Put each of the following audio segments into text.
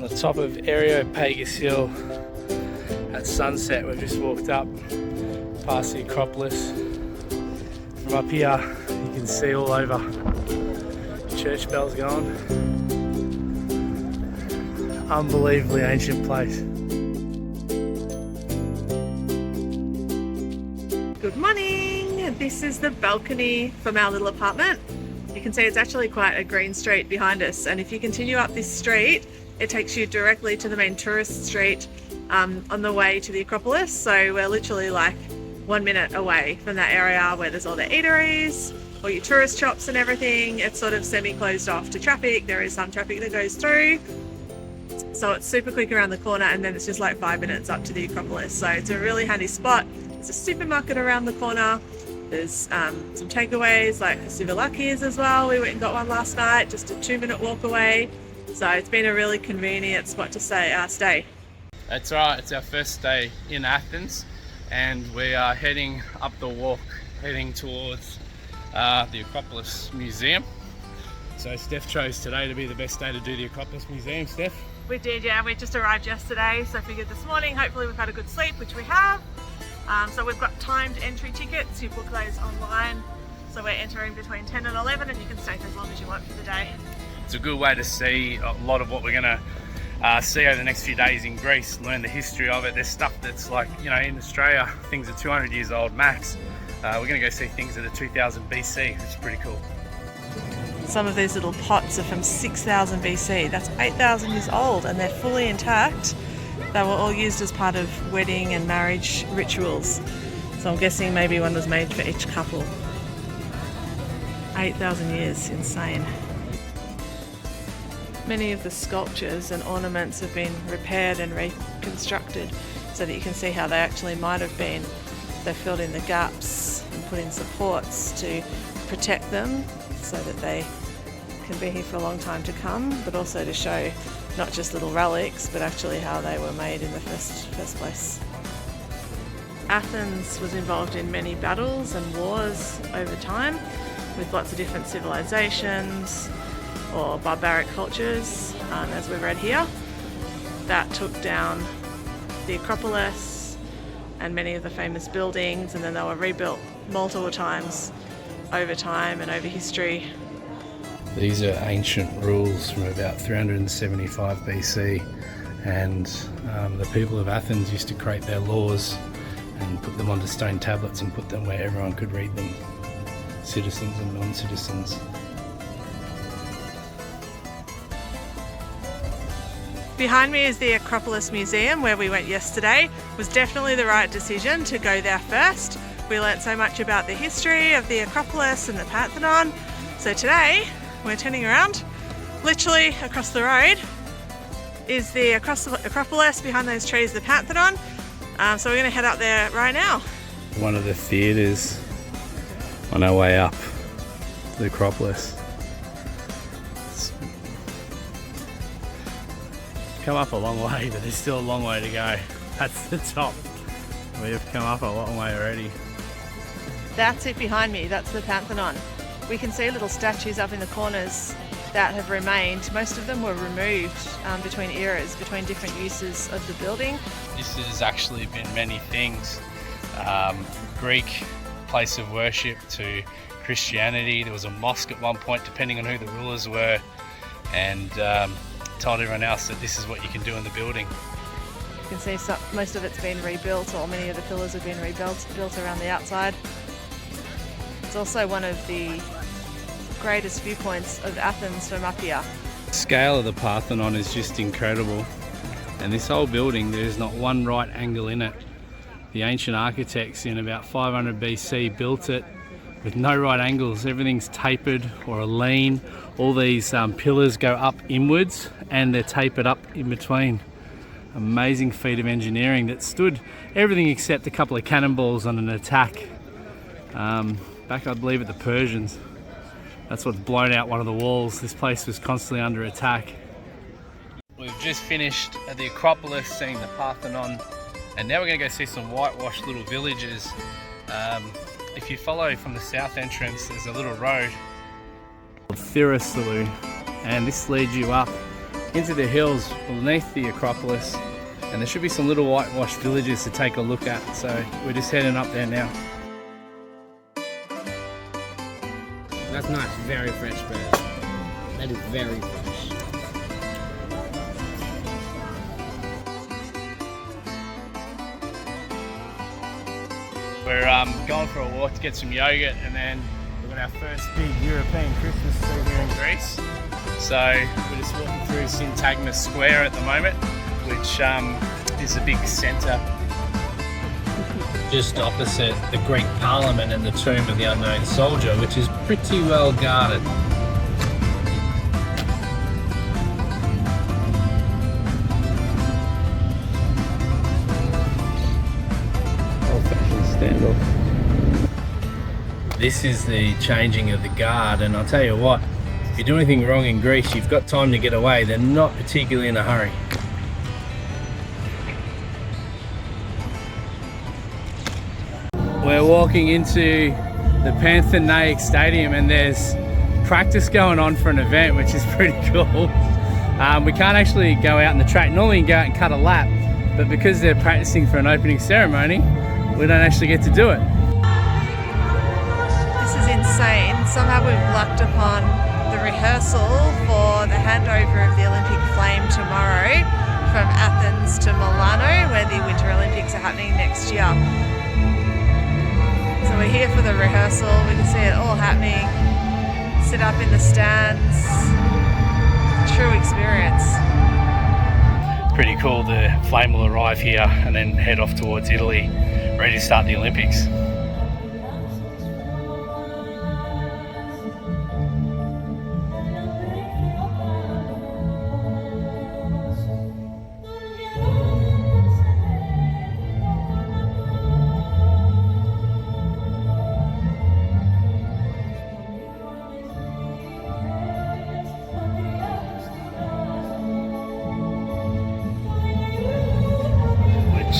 the top of Areopagus Hill at sunset. We've just walked up past the Acropolis. From up here you can see all over. Church bells going. Unbelievably ancient place. Good morning! This is the balcony from our little apartment. You can see it's actually quite a green street behind us, and if you continue up this street it takes you directly to the main tourist street on the way to the Acropolis. So we're literally like 1 minute away from that area where there's all the eateries, all your tourist shops and everything. It's sort of semi-closed off to traffic. There is some traffic that goes through, so it's super quick around the corner, and then it's just like 5 minutes up to the Acropolis. So it's a really handy spot. There's a supermarket around the corner. There's some takeaways like Souvlaki as well. We went and got one last night, just a 2-minute walk away. So it's been a really convenient spot to stay. That's right, it's our first day in Athens, and we are heading up the walk, heading towards the Acropolis Museum. So Steph chose today to be the best day to do the Acropolis Museum. Steph? We did, yeah. We just arrived yesterday, so I figured this morning, hopefully we've had a good sleep, which we have. So we've got timed entry tickets. You book those online. So we're entering between 10 and 11, and you can stay for as long as you want for the day. It's a good way to see a lot of what we're going to see over the next few days in Greece, learn the history of it. There's stuff that's like, you know, in Australia, things are 200 years old max. We're going to go see things that are 2000 BC, which is pretty cool. Some of these little pots are from 6000 BC. That's 8,000 years old, and they're fully intact. They were all used as part of wedding and marriage rituals. So I'm guessing maybe one was made for each couple. 8,000 years, insane. Many of the sculptures and ornaments have been repaired and reconstructed so that you can see how they actually might have been. They filled in the gaps and put in supports to protect them so that they can be here for a long time to come, but also to show not just little relics, but actually how they were made in the first place. Athens was involved in many battles and wars over time with lots of different civilizations or barbaric cultures, as we've read here, that took down the Acropolis and many of the famous buildings, and then they were rebuilt multiple times over time and over history. These are ancient rules from about 375 BC, and the people of Athens used to create their laws and put them onto stone tablets and put them where everyone could read them, citizens and non-citizens. Behind me is the Acropolis Museum, where we went yesterday. It was definitely the right decision to go there first. We learnt so much about the history of the Acropolis and the Pantheon. So today we're turning around. Literally across the road is the Acropolis, behind those trees the Pantheon. So we're going to head up there right now. One of the theatres on our way up to the Acropolis. Come up a long way, but there's still a long way to go. That's the top. We have come up a long way already. That's it behind me, that's the Pantheon. We can see little statues up in the corners that have remained. Most of them were removed between eras, between different uses of the building. This has actually been many things. Greek place of worship to Christianity. There was a mosque at one point, depending on who the rulers were, and told everyone else that this is what you can do in the building. You can see most of it's been rebuilt, or many of the pillars have been built around the outside. It's also one of the greatest viewpoints of Athens from up here. The scale of the Parthenon is just incredible, and this whole building, there is not one right angle in it. The ancient architects in about 500 BC built it with no right angles. Everything's tapered or a lean. All these pillars go up inwards and they're tapered up in between. Amazing feat of engineering that stood everything except a couple of cannonballs on an attack back, I believe, at the Persians. That's what's blown out one of the walls. This place was constantly under attack. We've just finished at the Acropolis, seeing the Parthenon, and now we're going to go see some whitewashed little villages. If you follow from the south entrance, there's a little road called Thirasalu, and this leads you up into the hills beneath the Acropolis, and there should be some little whitewashed villages to take a look at, so we're just heading up there now. That's nice, very fresh bread. That is very fresh. We're going for a walk to get some yogurt, and then we've got our first big European Christmas tree here in Greece. So we're just walking through Syntagma Square at the moment, which is a big centre. Just opposite the Greek Parliament and the tomb of the unknown soldier, which is pretty well guarded. Standoff. This is the changing of the guard, and I'll tell you what, if you do anything wrong in Greece, you've got time to get away. They're not particularly in a hurry. We're walking into the Panathenaic Stadium, and there's practice going on for an event, which is pretty cool. We can't actually go out in the track. Normally you can go out and cut a lap, but because they're practicing for an opening ceremony, we don't actually get to do it. This is insane. Somehow we've lucked upon the rehearsal for the handover of the Olympic flame tomorrow from Athens to Milano, where the Winter Olympics are happening next year. So we're here for the rehearsal. We can see it all happening. Sit up in the stands. True experience. Pretty cool. The flame will arrive here and then head off towards Italy, ready to start the Olympics.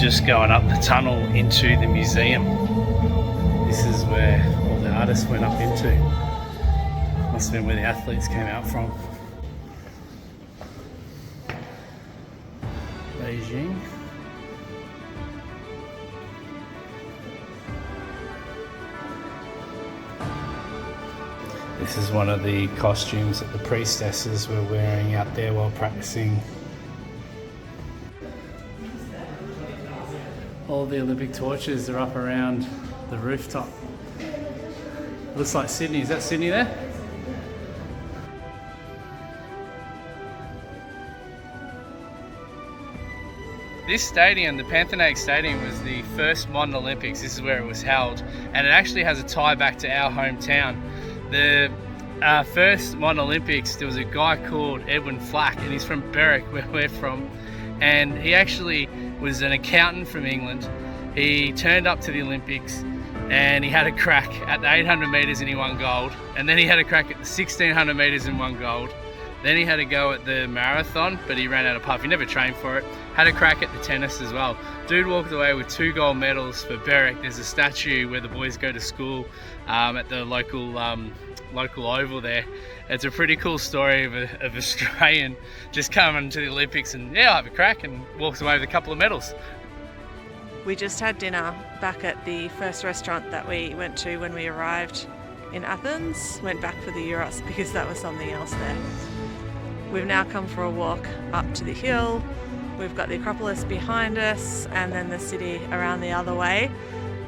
Just going up the tunnel into the museum. This is where all the artists went up into. Must have been where the athletes came out from. Beijing. This is one of the costumes that the priestesses were wearing out there while practicing. All the Olympic torches are up around the rooftop. Looks like Sydney. Is that Sydney there? This stadium, the Panathenaic Stadium, was the first modern Olympics. This is where it was held, and it actually has a tie back to our hometown. The first modern Olympics, there was a guy called Edwin Flack, and he's from Berwick, where we're from, and he actually was an accountant from England. He turned up to the Olympics and he had a crack at the 800 metres and he won gold, and then he had a crack at the 1600 metres and won gold. Then he had a go at the marathon, but he ran out of puff. He never trained for it. Had a crack at the tennis as well. Dude walked away with 2 gold medals for Berwick. There's a statue where the boys go to school at the local oval there. It's a pretty cool story of Australian just coming to the Olympics and yeah, I'll have a crack, and walks away with a couple of medals. We just had dinner back at the first restaurant that we went to when we arrived in Athens. Went back for the gyros because that was something else there. We've now come for a walk up to the hill. We've got the Acropolis behind us and then the city around the other way.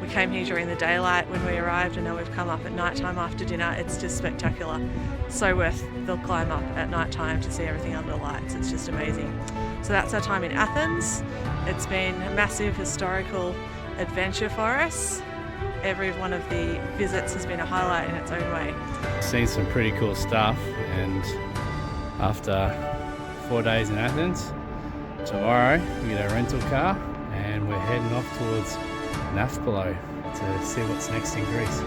We came here during the daylight when we arrived, and now we've come up at night time after dinner. It's just spectacular. So worth the climb up at night time to see everything under lights. It's just amazing. So that's our time in Athens. It's been a massive historical adventure for us. Every one of the visits has been a highlight in its own way. Seen some pretty cool stuff, and after 4 days in Athens, tomorrow we get a rental car and we're heading off towards Anafiotika to see what's next in Greece.